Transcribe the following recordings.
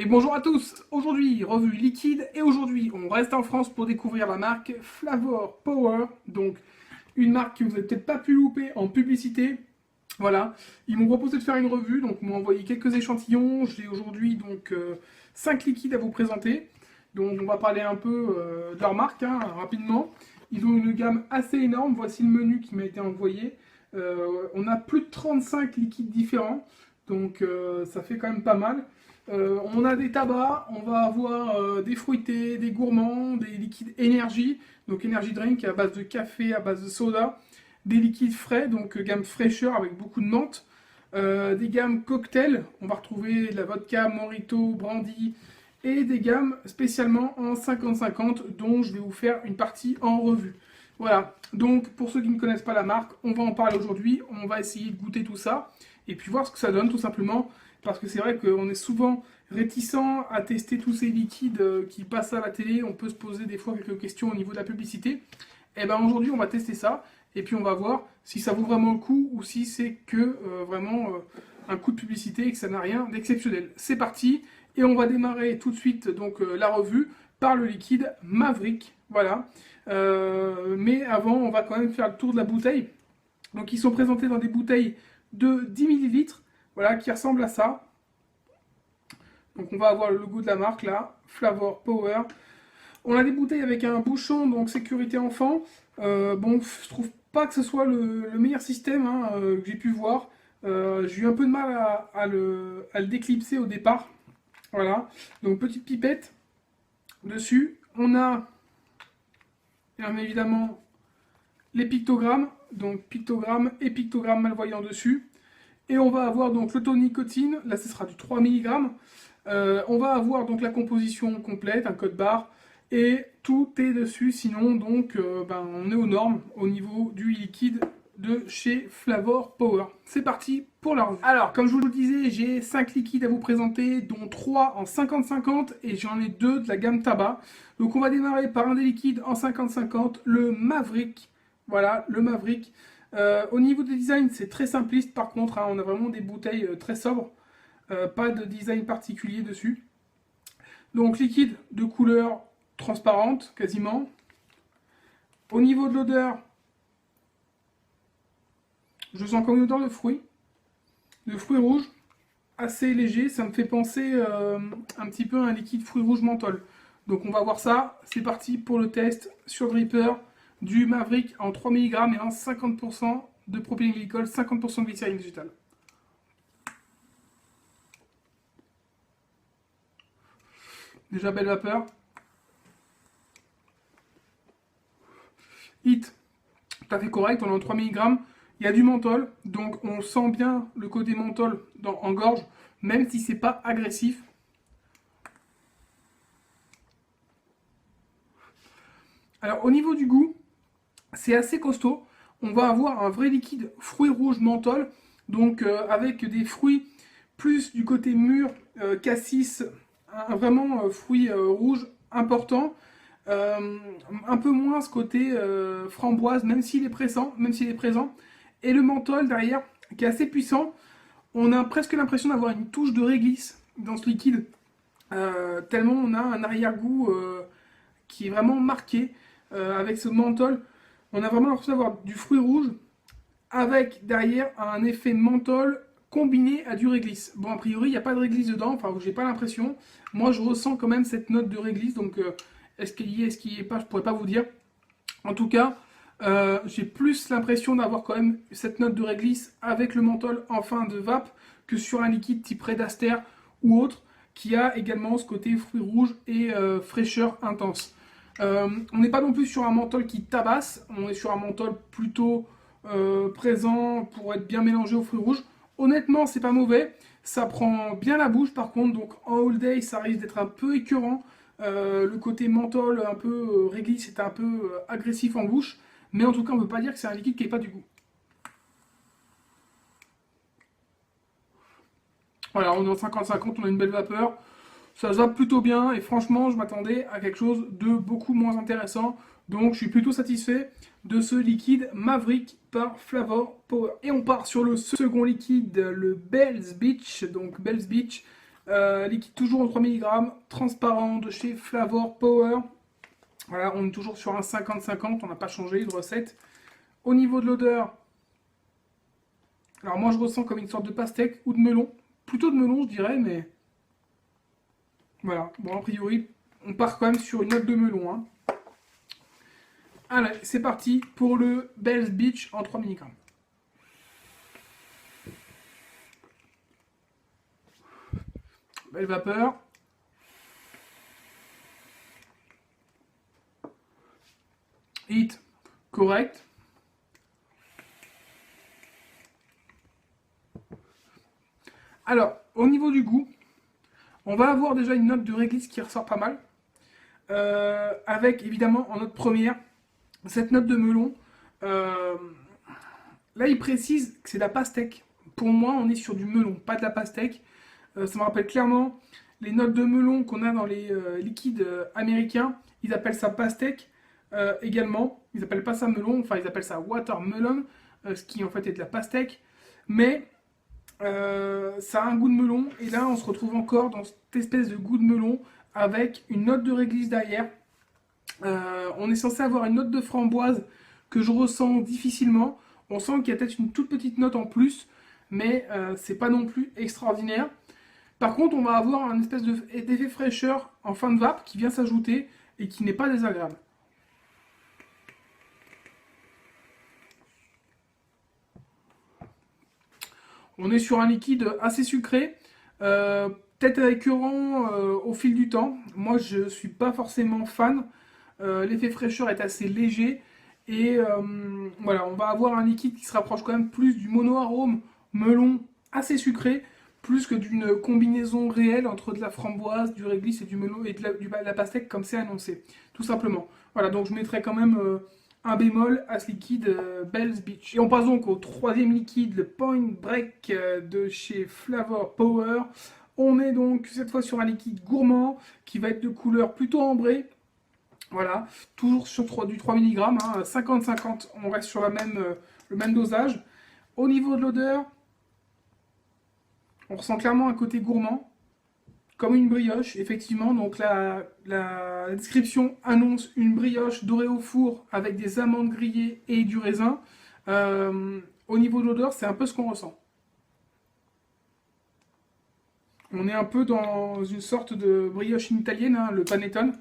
bonjour à tous. Aujourd'hui, revue liquide et aujourd'hui, on reste en France pour découvrir la marque Flavor Power. Donc, une marque que vous n'avez peut-être pas pu louper en publicité. Voilà, ils m'ont proposé de faire une revue, donc ils m'ont envoyé quelques échantillons. J'ai aujourd'hui donc 5 liquides à vous présenter. Donc, on va parler un peu de leur marque rapidement. Ils ont une gamme assez énorme. Voici le menu qui m'a été envoyé. On a plus de 35 liquides différents, donc ça fait quand même pas mal. On a des tabacs, on va avoir des fruités, des gourmands, des liquides énergie, donc energy drink à base de café, à base de soda, des liquides frais, donc gamme fraîcheur avec beaucoup de menthe, des gammes cocktails, on va retrouver de la vodka, mojito, brandy, et des gammes spécialement en 50-50 dont je vais vous faire une partie en revue. Voilà, donc pour ceux qui ne connaissent pas la marque, on va en parler aujourd'hui, on va essayer de goûter tout ça, et puis voir ce que ça donne tout simplement. Parce que c'est vrai qu'on est souvent réticent à tester tous ces liquides qui passent à la télé. On peut se poser des fois quelques questions au niveau de la publicité. Et bien aujourd'hui, on va tester ça. Et puis on va voir si ça vaut vraiment le coup ou si c'est que vraiment un coup de publicité et que ça n'a rien d'exceptionnel. C'est parti. Et on va démarrer tout de suite donc la revue par le liquide Maverick. Voilà. Mais avant, on va quand même faire le tour de la bouteille. Donc ils sont présentés dans des bouteilles de 10 ml. Voilà, qui ressemble à ça. Donc on va avoir le logo de la marque là, Flavor Power. On a des bouteilles avec un bouchon, donc sécurité enfant. Bon, je trouve pas que ce soit le meilleur système que j'ai pu voir. J'ai eu un peu de mal à le déclipser au départ. Voilà, donc petite pipette dessus. On a bien évidemment les pictogrammes, donc pictogramme et pictogramme malvoyant dessus. Et on va avoir donc l'autonicotine, là ce sera du 3 mg. On va avoir donc la composition complète, un code barre, et tout est dessus, sinon donc on est aux normes au niveau du liquide de chez Flavor Power. C'est parti pour la revue. Alors, comme je vous le disais, j'ai 5 liquides à vous présenter, dont 3 en 50-50, et j'en ai 2 de la gamme tabac. Donc on va démarrer par un des liquides en 50-50, le Maverick. Voilà, le Maverick. Au niveau du design, c'est très simpliste par contre, on a vraiment des bouteilles très sobres, pas de design particulier dessus. Donc liquide de couleur transparente quasiment. Au niveau de l'odeur, je sens comme une odeur de fruits rouges, assez léger, ça me fait penser un petit peu à un liquide fruits rouges menthol. Donc on va voir ça, c'est parti pour le test sur Dripper du Maverick en 3 mg et en 50% de propylène-glycol, 50% de glycérine végétale. Déjà belle vapeur. Hit, tout à fait correct, on est en 3 mg. Il y a du menthol, donc on sent bien le côté menthol en gorge, même si c'est pas agressif. Alors au niveau du goût, c'est assez costaud. On va avoir un vrai liquide fruits rouges menthol, donc avec des fruits plus du côté mûr, cassis, vraiment fruits rouges importants. Un peu moins ce côté framboise, même s'il est présent, et le menthol derrière, qui est assez puissant. On a presque l'impression d'avoir une touche de réglisse dans ce liquide, tellement on a un arrière-goût qui est vraiment marqué avec ce menthol. On a vraiment l'impression d'avoir du fruit rouge avec derrière un effet menthol combiné à du réglisse. Bon, a priori, il n'y a pas de réglisse dedans, enfin, j'ai pas l'impression. Moi, je ressens quand même cette note de réglisse, donc est-ce qu'il y est, est-ce qu'il n'y est pas, je pourrais pas vous dire. En tout cas, j'ai plus l'impression d'avoir quand même cette note de réglisse avec le menthol en fin de vape que sur un liquide type Red Aster ou autre, qui a également ce côté fruit rouge et fraîcheur intense. On n'est pas non plus sur un menthol qui tabasse, on est sur un menthol plutôt présent pour être bien mélangé aux fruits rouges. Honnêtement, c'est pas mauvais, ça prend bien la bouche par contre, donc en all day, ça risque d'être un peu écœurant. Le côté menthol, un peu réglisse, c'est un peu agressif en bouche, mais en tout cas, on ne peut pas dire que c'est un liquide qui n'est pas du goût. Voilà, on est en 50-50, on a une belle vapeur. Ça se va plutôt bien et franchement je m'attendais à quelque chose de beaucoup moins intéressant. Donc je suis plutôt satisfait de ce liquide Maverick par Flavor Power. Et on part sur le second liquide, le Bell's Beach. Donc Bell's Beach, Liquide toujours en 3 mg, transparent de chez Flavor Power. Voilà, on est toujours sur un 50-50, on n'a pas changé de recette. Au niveau de l'odeur, alors moi je ressens comme une sorte de pastèque ou de melon. Plutôt de melon je dirais, mais voilà. Bon, a priori, on part quand même sur une note de melon. Hein. Allez, c'est parti pour le Bells Beach en 3 mg. Belle vapeur. Hit correct. Alors, au niveau du goût, on va avoir déjà une note de réglisse qui ressort pas mal. Avec évidemment en note première, cette note de melon. Là, il précise que c'est de la pastèque. Pour moi, on est sur du melon, pas de la pastèque. Ça me rappelle clairement les notes de melon qu'on a dans les liquides américains. Ils appellent ça pastèque également. Ils appellent pas ça melon, enfin ils appellent ça watermelon, ce qui en fait est de la pastèque. Mais ça a un goût de melon. Et là, on se retrouve encore dans cette espèce de goût de melon avec une note de réglisse derrière. On est censé avoir une note de framboise que je ressens difficilement. On sent qu'il y a peut-être une toute petite note en plus, mais c'est pas non plus extraordinaire. Par contre, on va avoir un espèce d'effet fraîcheur en fin de vape qui vient s'ajouter et qui n'est pas désagréable. On est sur un liquide assez sucré, peut-être écœurant au fil du temps. Moi, je ne suis pas forcément fan. L'effet fraîcheur est assez léger. Et voilà, on va avoir un liquide qui se rapproche quand même plus du mono-arôme melon assez sucré, plus que d'une combinaison réelle entre de la framboise, du réglisse et du melon et de la pastèque comme c'est annoncé, tout simplement. Voilà, donc je mettrai quand même un bémol à ce liquide Bells Beach. Et on passe donc au troisième liquide, le Point Break de chez Flavor Power. On est donc cette fois sur un liquide gourmand qui va être de couleur plutôt ambrée. Voilà, toujours sur du 3 mg, hein, 50-50, on reste sur le même dosage. Au niveau de l'odeur, on ressent clairement un côté gourmand, comme une brioche, effectivement. Donc la description annonce une brioche dorée au four avec des amandes grillées et du raisin. Au niveau de l'odeur, c'est un peu ce qu'on ressent. On est un peu dans une sorte de brioche italienne, hein, le panettone.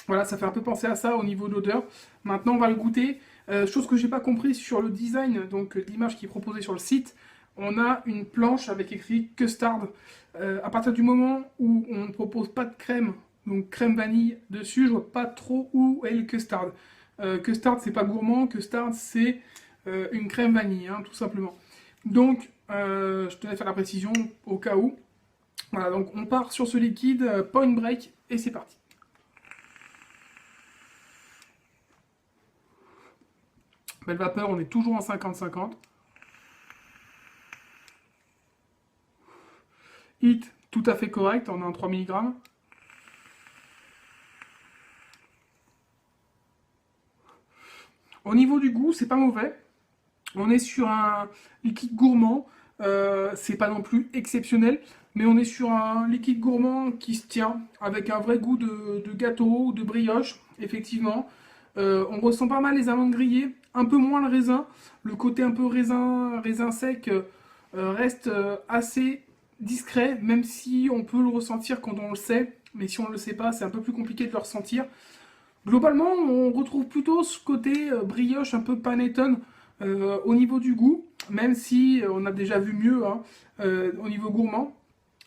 Voilà, ça fait un peu penser à ça au niveau de l'odeur. Maintenant, on va le goûter. Chose que j'ai pas compris sur le design, donc l'image qui est proposée sur le site, on a une planche avec écrit custard. À partir du moment où on ne propose pas de crème, donc crème vanille dessus, je vois pas trop où est le custard. Custard, c'est pas gourmand, custard, c'est une crème vanille, hein, tout simplement. Donc, je tenais à faire la précision au cas où. Voilà, donc on part sur ce liquide Point Break et c'est parti. Belle vapeur, on est toujours en 50-50. Hit, tout à fait correct, on est en 3 mg. Au niveau du goût, c'est pas mauvais. On est sur un liquide gourmand. C'est pas non plus exceptionnel, mais on est sur un liquide gourmand qui se tient, avec un vrai goût de gâteau ou de brioche, effectivement. On ressent pas mal les amandes grillées, un peu moins le raisin. Le côté un peu raisin sec reste assez discret, même si on peut le ressentir quand on le sait. Mais si on ne le sait pas, c'est un peu plus compliqué de le ressentir. Globalement, on retrouve plutôt ce côté brioche, un peu panettone au niveau du goût, même si on a déjà vu mieux hein, au niveau gourmand.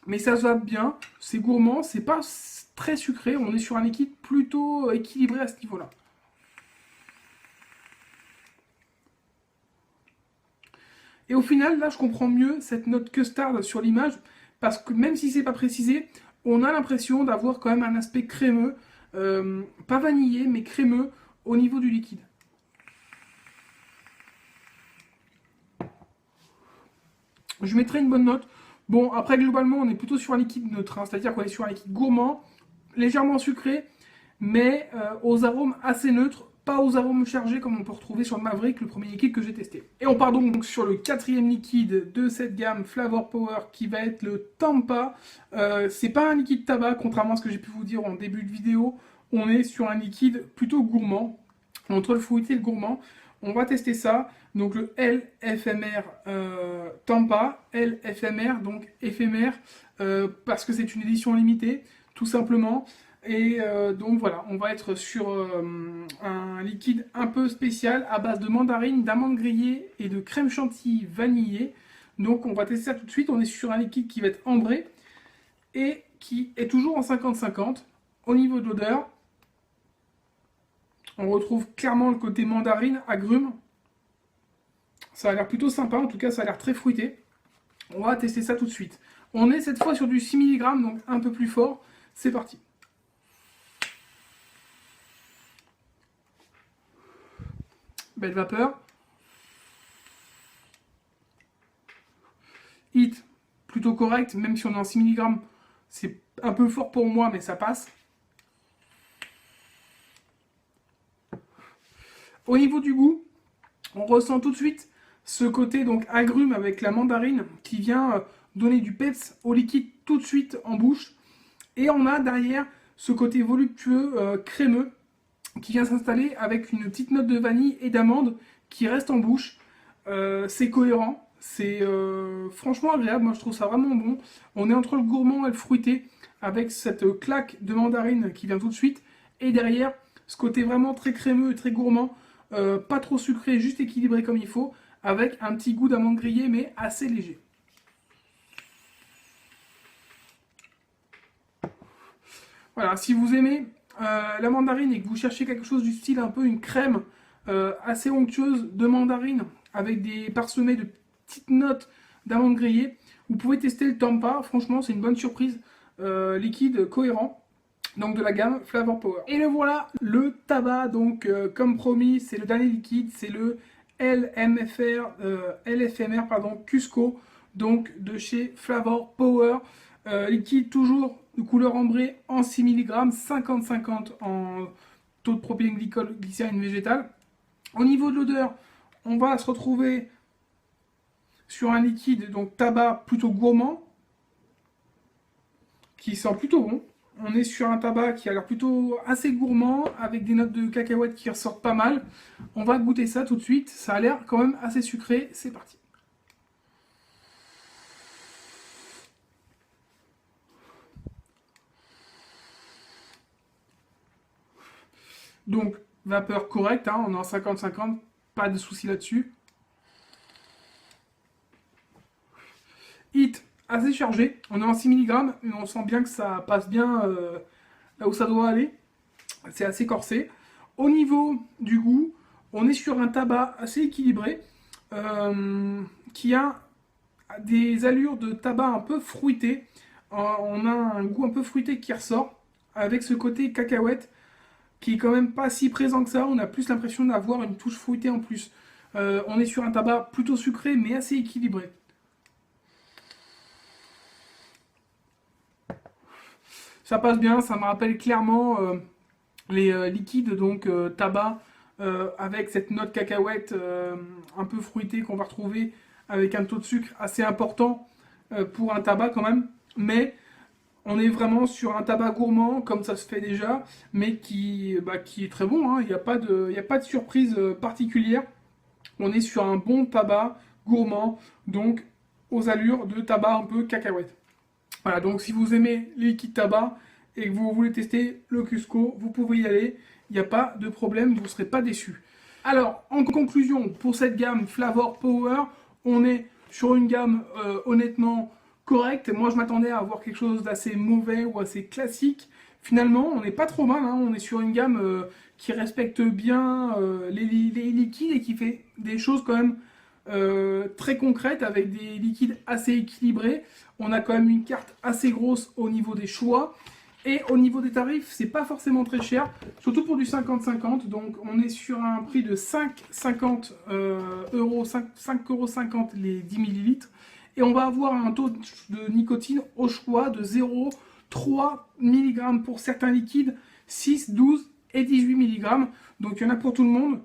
Mais ça se va bien, c'est gourmand, c'est pas très sucré, on est sur un liquide plutôt équilibré à ce niveau-là. Et au final, là, je comprends mieux cette note custard sur l'image, parce que même si c'est pas précisé, on a l'impression d'avoir quand même un aspect crémeux, pas vanillé, mais crémeux au niveau du liquide. Je mettrai une bonne note. Bon, après, globalement, on est plutôt sur un liquide neutre, hein, c'est-à-dire qu'on est sur un liquide gourmand, légèrement sucré, mais aux arômes assez neutres, pas aux arômes chargés comme on peut retrouver sur le Maverick, le premier liquide que j'ai testé. Et on part donc sur le quatrième liquide de cette gamme Flavor Power qui va être le Tampa. C'est pas un liquide tabac, contrairement à ce que j'ai pu vous dire en début de vidéo. On est sur un liquide plutôt gourmand, entre le fruité et le gourmand. On va tester ça. Donc le LFMR Tampa, LFMR, donc éphémère, parce que c'est une édition limitée, tout simplement. Et donc voilà, on va être sur un liquide un peu spécial à base de mandarine, d'amandes grillées et de crème chantilly vanillée. Donc on va tester ça tout de suite. On est sur un liquide qui va être ambré et qui est toujours en 50-50. Au niveau de l'odeur, on retrouve clairement le côté mandarine, agrumes. Ça a l'air plutôt sympa, en tout cas ça a l'air très fruité. On va tester ça tout de suite. On est cette fois sur du 6 mg, donc un peu plus fort. C'est parti. Belle vapeur. Hit, plutôt correct, même si on est en 6 mg, c'est un peu fort pour moi, mais ça passe. Au niveau du goût, on ressent tout de suite ce côté donc agrume avec la mandarine qui vient donner du peps au liquide tout de suite en bouche. Et on a derrière ce côté voluptueux, crémeux, qui vient s'installer avec une petite note de vanille et d'amande qui reste en bouche. C'est cohérent, c'est franchement agréable, moi je trouve ça vraiment bon. On est entre le gourmand et le fruité, avec cette claque de mandarine qui vient tout de suite. Et derrière, ce côté vraiment très crémeux et très gourmand, pas trop sucré, juste équilibré comme il faut, avec un petit goût d'amande grillée, mais assez léger. Voilà, si vous aimez la mandarine et que vous cherchez quelque chose du style un peu une crème assez onctueuse de mandarine, avec des parsemés de petites notes d'amande grillée, vous pouvez tester le Tampa. Franchement, c'est une bonne surprise. Liquide cohérent. Donc de la gamme Flavor Power. Et le voilà, le tabac, donc comme promis, c'est le dernier liquide, c'est le LFMR Cusco, donc de chez Flavor Power. Liquide toujours de couleur ambrée en 6 mg, 50-50 en taux de propylène glycérine végétale. Au niveau de l'odeur, on va se retrouver sur un liquide, donc tabac plutôt gourmand, qui sent plutôt bon. On est sur un tabac qui a l'air plutôt assez gourmand, avec des notes de cacahuètes qui ressortent pas mal. On va goûter ça tout de suite, ça a l'air quand même assez sucré, c'est parti. Donc, vapeur correcte, hein, on est en 50-50, pas de souci là-dessus. Hit assez chargé, on est en 6 mg, mais on sent bien que ça passe bien là où ça doit aller. C'est assez corsé. Au niveau du goût, on est sur un tabac assez équilibré, qui a des allures de tabac un peu fruité. On a un goût un peu fruité qui ressort, avec ce côté cacahuète, qui est quand même pas si présent que ça. On a plus l'impression d'avoir une touche fruitée en plus. On est sur un tabac plutôt sucré, mais assez équilibré. Ça passe bien, ça me rappelle clairement les liquides, donc tabac, avec cette note cacahuète un peu fruitée qu'on va retrouver avec un taux de sucre assez important pour un tabac quand même. Mais on est vraiment sur un tabac gourmand, comme ça se fait déjà, mais qui est très bon, hein. Il n'y a pas de surprise particulière. On est sur un bon tabac gourmand, donc aux allures de tabac un peu cacahuète. Voilà, donc si vous aimez les liquides tabac et que vous voulez tester le Cusco, vous pouvez y aller. Il n'y a pas de problème, vous ne serez pas déçus. Alors, en conclusion, pour cette gamme Flavor Power, on est sur une gamme honnêtement correcte. Moi, je m'attendais à avoir quelque chose d'assez mauvais ou assez classique. Finalement, on n'est pas trop mal, hein. On est sur une gamme qui respecte bien les liquides et qui fait des choses quand même très concrète avec des liquides assez équilibrés. On a quand même une carte assez grosse au niveau des choix. Et au niveau des tarifs, c'est pas forcément très cher, surtout pour du 50-50. Donc on est sur un prix de 5,50 euros, 5,50 € les 10 ml. Et on va avoir un taux de nicotine au choix de 0,3 mg pour certains liquides, 6, 12 et 18 mg. Donc il y en a pour tout le monde.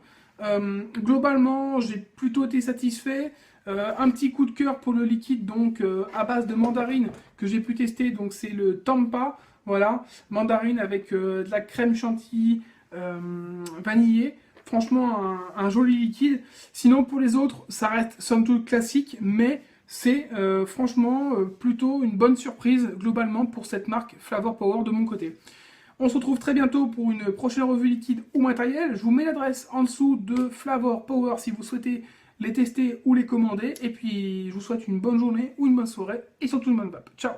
Globalement, j'ai plutôt été satisfait. Un petit coup de cœur pour le liquide donc à base de mandarine que j'ai pu tester. Donc c'est le Tampa. Voilà, mandarine avec de la crème chantilly vanillée. Franchement, un joli liquide. Sinon, pour les autres, ça reste somme toute classique, mais c'est franchement plutôt une bonne surprise globalement pour cette marque Flavor Power de mon côté. On se retrouve très bientôt pour une prochaine revue liquide ou matériel. Je vous mets l'adresse en dessous de Flavor Power si vous souhaitez les tester ou les commander. Et puis, je vous souhaite une bonne journée ou une bonne soirée et surtout une bonne vape. Ciao!